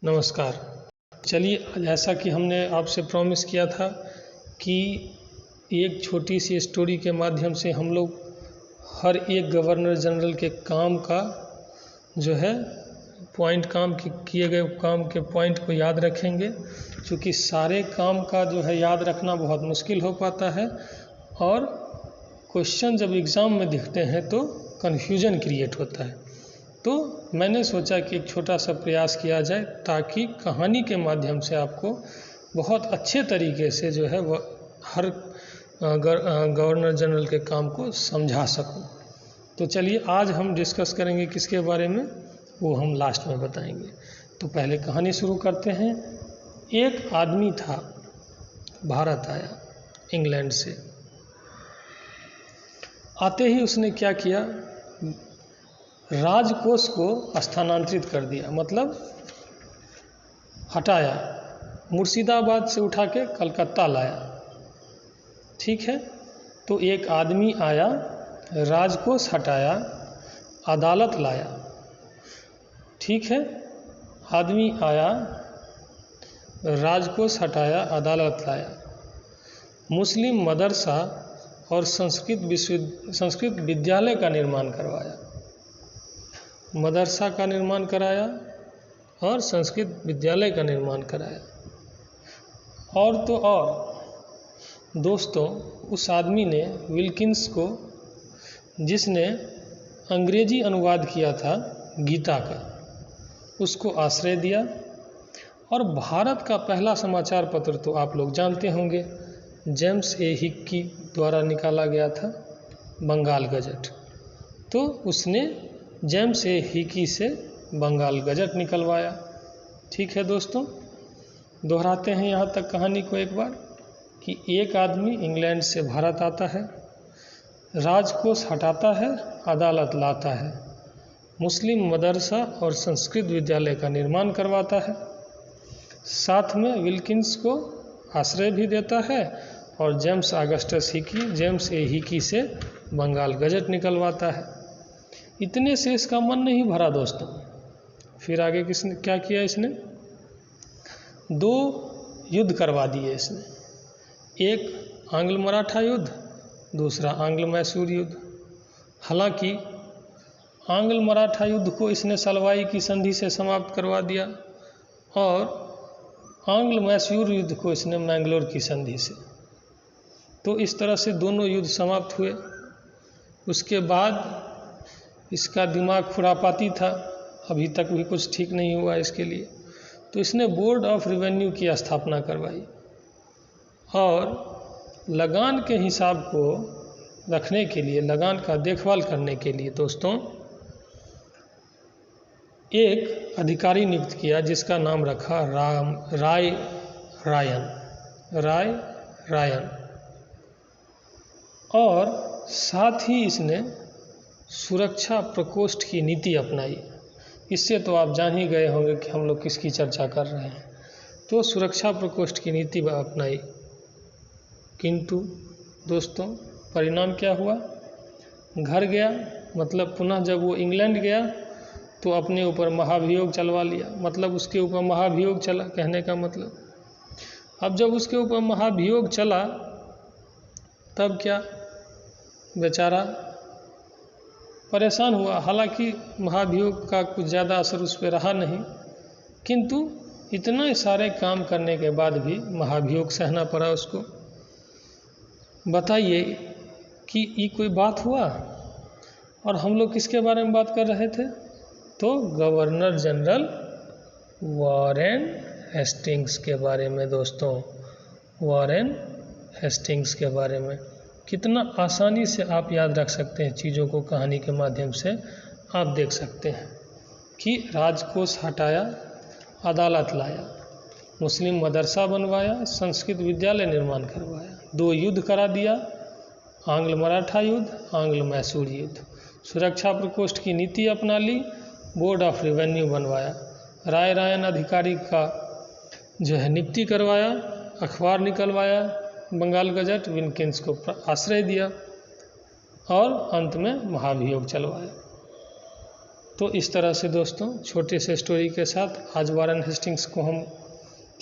नमस्कार। चलिए, जैसा कि हमने आपसे प्रॉमिस किया था कि एक छोटी सी स्टोरी के माध्यम से हम लोग हर एक गवर्नर जनरल के काम का जो है किए गए काम के पॉइंट को याद रखेंगे, क्योंकि सारे काम का जो है याद रखना बहुत मुश्किल हो पाता है और क्वेश्चन जब एग्ज़ाम में दिखते हैं तो कन्फ्यूजन क्रिएट होता है। तो मैंने सोचा कि एक छोटा सा प्रयास किया जाए ताकि कहानी के माध्यम से आपको बहुत अच्छे तरीके से जो है वह हर गवर्नर जनरल के काम को समझा सकूं। तो चलिए, आज हम डिस्कस करेंगे किसके बारे में, वो हम लास्ट में बताएंगे। तो पहले कहानी शुरू करते हैं। एक आदमी था, भारत आया इंग्लैंड से। आते ही उसने क्या किया, राजकोष को स्थानांतरित कर दिया, मतलब हटाया, मुर्शिदाबाद से उठा के कलकत्ता लाया। ठीक है, तो एक आदमी आया, राजकोष हटाया, अदालत लाया। ठीक है, आदमी आया, राजकोष हटाया, अदालत लाया, मुस्लिम मदरसा और संस्कृत विद्यालय का निर्माण करवाया। मदरसा का निर्माण कराया और संस्कृत विद्यालय का निर्माण कराया। और तो और दोस्तों, उस आदमी ने विल्किंस को, जिसने अंग्रेजी अनुवाद किया था गीता का, उसको आश्रय दिया। और भारत का पहला समाचार पत्र तो आप लोग जानते होंगे, जेम्स ए हिक्की द्वारा निकाला गया था, बंगाल गजट। तो उसने जेम्स ए हिक्की से बंगाल गजट निकलवाया। ठीक है दोस्तों, दोहराते हैं यहाँ तक कहानी को एक बार कि एक आदमी इंग्लैंड से भारत आता है, राजकोष हटाता है, अदालत लाता है, मुस्लिम मदरसा और संस्कृत विद्यालय का निर्माण करवाता है, साथ में विल्किंस को आश्रय भी देता है और जेम्स ए हिक्की से बंगाल गजट निकलवाता है। इतने से इसका मन नहीं भरा दोस्तों। फिर आगे किसने क्या किया, इसने 2 युद्ध करवा दिए इसने। एक आंग्ल मराठा युद्ध, दूसरा आंग्ल मैसूर युद्ध। हालांकि आंग्ल मराठा युद्ध को इसने सलवाई की संधि से समाप्त करवा दिया और आंग्ल मैसूर युद्ध को इसने मैंगलोर की संधि से। तो इस तरह से दोनों युद्ध समाप्त हुए। उसके बाद इसका दिमाग खुरापाती था, अभी तक भी कुछ ठीक नहीं हुआ इसके लिए। तो इसने बोर्ड ऑफ रेवेन्यू की स्थापना करवाई और लगान के हिसाब को रखने के लिए, लगान का देखभाल करने के लिए दोस्तों एक अधिकारी नियुक्त किया, जिसका नाम रखा राय रायन। और साथ ही इसने सुरक्षा प्रकोष्ठ की नीति अपनाई। इससे तो आप जान ही गए होंगे कि हम लोग किसकी चर्चा कर रहे हैं। तो सुरक्षा प्रकोष्ठ की नीति अपनाई, किंतु दोस्तों परिणाम क्या हुआ, घर गया। मतलब पुनः जब वो इंग्लैंड गया तो अपने ऊपर महाभियोग चलवा लिया। मतलब उसके ऊपर महाभियोग चला, कहने का मतलब। अब जब उसके ऊपर महाभियोग चला तब क्या, बेचारा परेशान हुआ। हालांकि महाभियोग का कुछ ज़्यादा असर उस पर रहा नहीं, किंतु इतना सारे काम करने के बाद भी महाभियोग सहना पड़ा उसको। बताइए कि ये कोई बात हुआ। और हम लोग किसके बारे में बात कर रहे थे, तो गवर्नर जनरल वॉरेन हेस्टिंग्स के बारे में दोस्तों, वॉरेन हेस्टिंग्स के बारे में। कितना आसानी से आप याद रख सकते हैं चीज़ों को, कहानी के माध्यम से आप देख सकते हैं कि राजकोष हटाया, अदालत लाया, मुस्लिम मदरसा बनवाया, संस्कृत विद्यालय निर्माण करवाया, 2 युद्ध करा दिया, आंग्ल मराठा युद्ध, आंग्ल मैसूर युद्ध, सुरक्षा प्रकोष्ठ की नीति अपना ली, बोर्ड ऑफ रेवेन्यू बनवाया, रायन अधिकारी का जो है नियुक्ति करवाया, अखबार निकलवाया बंगाल गजट, विल्किंस को आश्रय दिया और अंत में महाभियोग चलवाया। तो इस तरह से दोस्तों छोटे से स्टोरी के साथ आज वारेन हेस्टिंग्स को हम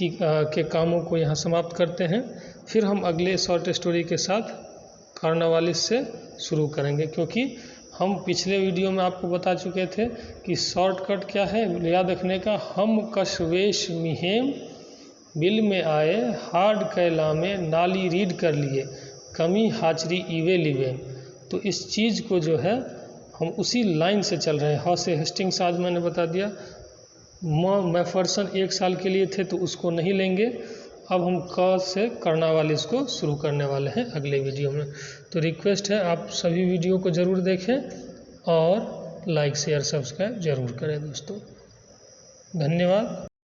के कामों को यहाँ समाप्त करते हैं। फिर हम अगले शॉर्ट स्टोरी के साथ कॉर्नवालिस से शुरू करेंगे, क्योंकि हम पिछले वीडियो में आपको बता चुके थे कि शॉर्टकट क्या है याद रखने का। हम कशवेश मिहेम बिल में आए, हार्ड कैला में नाली रीड कर लिए, कमी हाचरी इवे लिवे। तो इस चीज़ को जो है हम उसी लाइन से चल रहे हैं। ह से हेस्टिंग्स आज मैंने बता दिया, मैफरसन 1 साल के लिए थे तो उसको नहीं लेंगे। अब हम क से कॉर्नवालिस को शुरू करने वाले हैं अगले वीडियो में। तो रिक्वेस्ट है आप सभी वीडियो को ज़रूर देखें और लाइक शेयर सब्सक्राइब ज़रूर करें दोस्तों। धन्यवाद।